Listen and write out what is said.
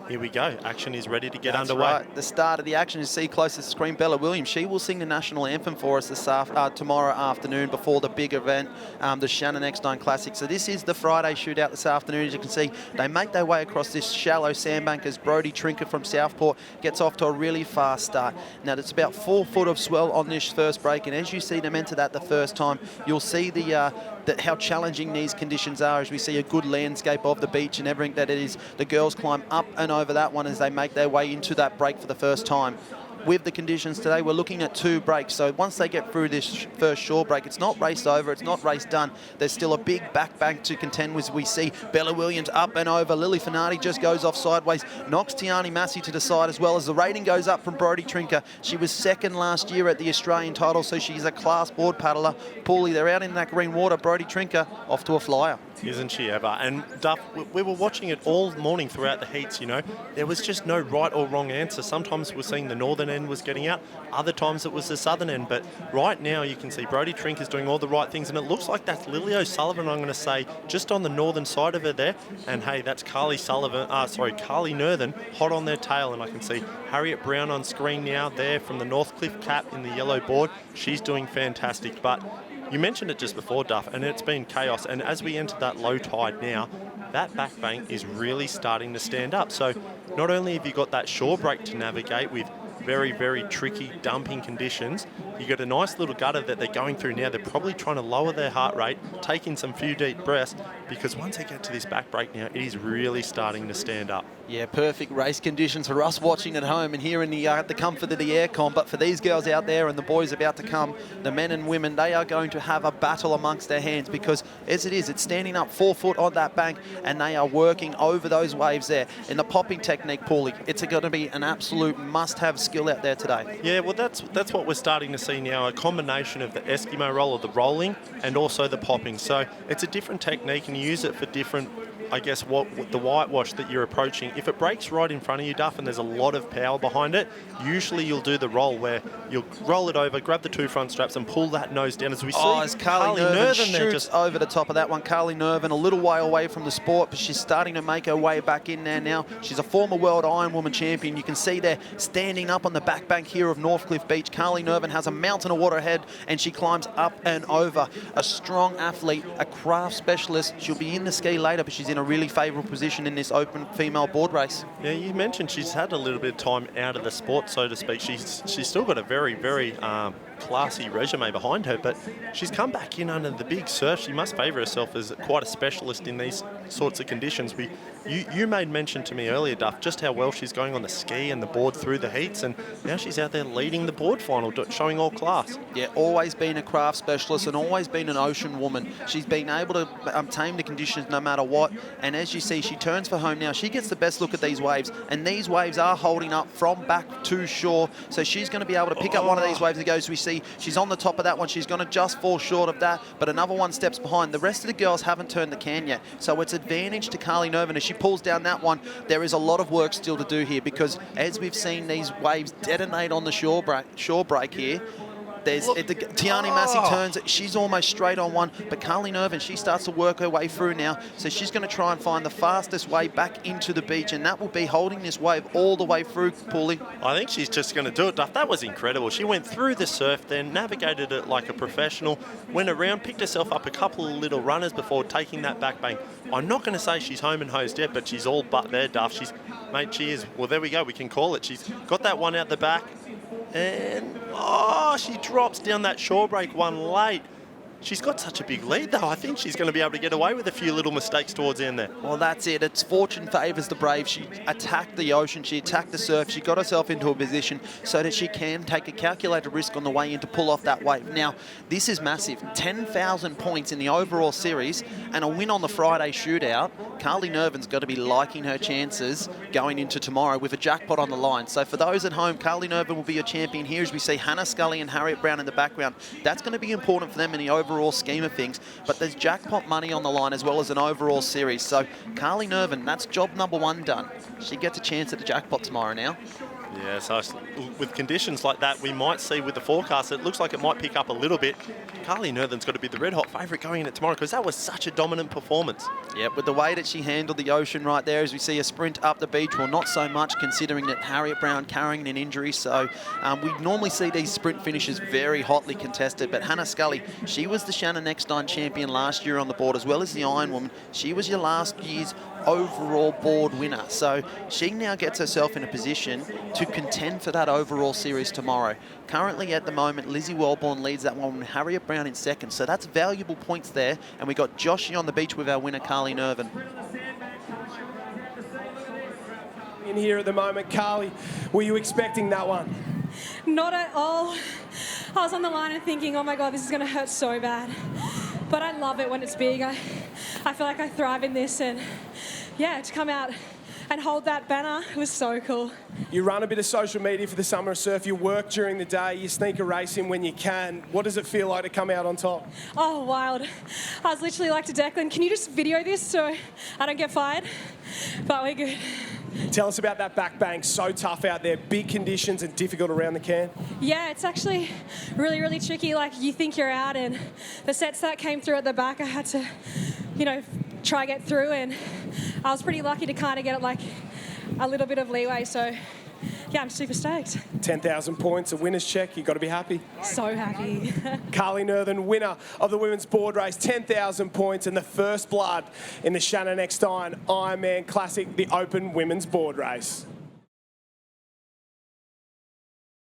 Here we go. Action is ready to get That's underway. Right. The start of the action is see closest screen. Bella Williams. She will sing the national anthem for us tomorrow afternoon before the big event, the Shannon Eckstein Classic. So this is the Friday shootout this afternoon. As you can see, they make their way across this shallow sandbank as Brodie Trinket from Southport gets off to a really fast start. Now, it's about 4 foot of swell on this first break, and as you see them enter that the first time, you'll see how challenging these conditions are as we see a good landscape of the beach and everything that it is. The girls climb up and over that one as they make their way into that break for the first time. With the conditions today, we're looking at 2 breaks. So once they get through this first shore break, it's not race over, it's not race done. There's still a big back bank to contend with. We see Bella Williams up and over. Lily Finardi just goes off sideways, knocks Tiani Massey to the side as well as the rating goes up from Brodie Trinket. She was second last year at the Australian title, so she's a class board paddler. Paulie, they're out in that green water. Brodie Trinket off to a flyer. Isn't she ever? And Duff, we were watching it all morning throughout the heats, you know. There was just no right or wrong answer. Sometimes we're seeing the northern end was getting out. Other times it was the southern end. But right now you can see Brodie Trinket is doing all the right things. And it looks like that's Lily O'Sullivan, I'm going to say, just on the northern side of her there. And hey, that's Carly Nerthen hot on their tail. And I can see Harriet Brown on screen now there from the Northcliffe cap in the yellow board. She's doing fantastic. But you mentioned it just before, Duff, and it's been chaos. And as we enter that low tide now, that back bank is really starting to stand up. So not only have you got that shore break to navigate with very, very tricky dumping conditions, you got a nice little gutter that they're going through now. They're probably trying to lower their heart rate, taking some few deep breaths, because once they get to this back break now, it is really starting to stand up. Yeah, perfect race conditions for us watching at home and here in the comfort of the aircon. But for these girls out there and the boys about to come, the men and women, they are going to have a battle amongst their hands because as it is, it's standing up 4 foot on that bank and they are working over those waves there. In the popping technique, Paulie, it's going to be an absolute must-have skill out there today. Yeah, well, that's what we're starting to see now, a combination of the Eskimo roll or the rolling and also the popping. So it's a different technique and you use it for different, I guess, what the whitewash that you're approaching. If it breaks right in front of you, Duff, and there's a lot of power behind it, usually you'll do the roll where you'll roll it over, grab the 2 front straps and pull that nose down. As we see, as Carly Nerthen shoots over the top of that one. Carly Nerthen a little way away from the sport, but she's starting to make her way back in there now. She's a former world Iron Woman champion. You can see there standing up on the back bank here of Northcliffe Beach. Carly Nerthen has a mountain of water ahead and she climbs up and over. A strong athlete, a craft specialist. She'll be in the ski later, but she's in a really favourable position in this open female board race. Yeah, you mentioned she's had a little bit of time out of the sport, so to speak. She's still got a very, very classy resume behind her, but she's come back in under the big surf. She must favour herself as quite a specialist in these sorts of conditions. You made mention to me earlier, Duff, just how well she's going on the ski and the board through the heats, and now she's out there leading the board final, showing all class. Yeah, always been a craft specialist and always been an ocean woman. She's been able to tame the conditions no matter what, and as you see, she turns for home now. She gets the best look at these waves, and these waves are holding up from back to shore, so she's going to be able to pick up one of these waves and go, as we see, she's on the top of that one. She's going to just fall short of that, but another one steps behind. The rest of the girls haven't turned the can yet, so it's advantage to Carly Nerthen. As she pulls down that one, there is a lot of work still to do here because as we've seen these waves detonate on the shore break here, Tiani Massey turns, she's almost straight on one, but Carly Nerthen, she starts to work her way through now, so she's going to try and find the fastest way back into the beach, and that will be holding this wave all the way through, Paulie. I think she's just going to do it, Duff. That was incredible. She went through the surf, then navigated it like a professional, went around, picked herself up a couple of little runners before taking that back bank. I'm not going to say she's home and hosed yet, but she's all but there, Duff. She is. Well, there we go. We can call it. She's got that one out the back. And, she drops down that shore break one late. She's got such a big lead, though. I think she's going to be able to get away with a few little mistakes towards the end there. Well, that's it. It's fortune favours the brave. She attacked the ocean. She attacked the surf. She got herself into a position so that she can take a calculated risk on the way in to pull off that wave. Now, this is massive. 10,000 points in the overall series and a win on the Friday shootout. Carly Nerthen's got to be liking her chances going into tomorrow with a jackpot on the line. So for those at home, Carly Nerthen will be your champion here as we see Hannah Scully and Harriet Brown in the background. That's going to be important for them in the overall scheme of things, but there's jackpot money on the line as well as an overall series. So Carly Nerthen, that's job number 1 done. She gets a chance at the jackpot tomorrow now. Yeah, so with conditions like that, we might see with the forecast, it looks like it might pick up a little bit. Carly Nerthen's got to be the red-hot favourite going in it tomorrow because that was such a dominant performance. Yep, with the way that she handled the ocean right there, as we see a sprint up the beach, well, not so much considering that Harriet Brown carrying an injury, so we normally see these sprint finishes very hotly contested, but Hannah Scully, she was the Shannon Eckstein champion last year on the board, as well as the Iron Woman. She was your last year's overall board winner, so she now gets herself in a position to contend for that overall series tomorrow. Currently at the moment, Lizzie Wellborn leads that one with Harriet Brown in second, so that's valuable points there, and we got Joshy on the beach with our winner, Carly Nerven. In here at the moment, Carly, were you expecting that one? Not at all. I was on the line and thinking, oh my God, this is going to hurt so bad. But I love it when it's big. I feel like I thrive in this, and yeah, to come out and hold that banner was so cool. You run a bit of social media for the Summer of Surf, you work during the day, you sneak a race in when you can. What does it feel like to come out on top? Oh, wild. I was literally like to Declan, can you just video this so I don't get fired? But we're good. Tell us about that back bank, so tough out there, big conditions and difficult around the can. Yeah, it's actually really, really tricky. Like, you think you're out, and the sets that came through at the back, I had to, you know, try get through, and I was pretty lucky to kind of get it like a little bit of leeway, so yeah, I'm super stoked. 10,000 points, a winner's check, you've got to be happy. So happy. Carly Nerthen, winner of the women's board race, 10,000 points and the first blood in the Shannon Eckstein Ironman Classic, the Open Women's Board Race.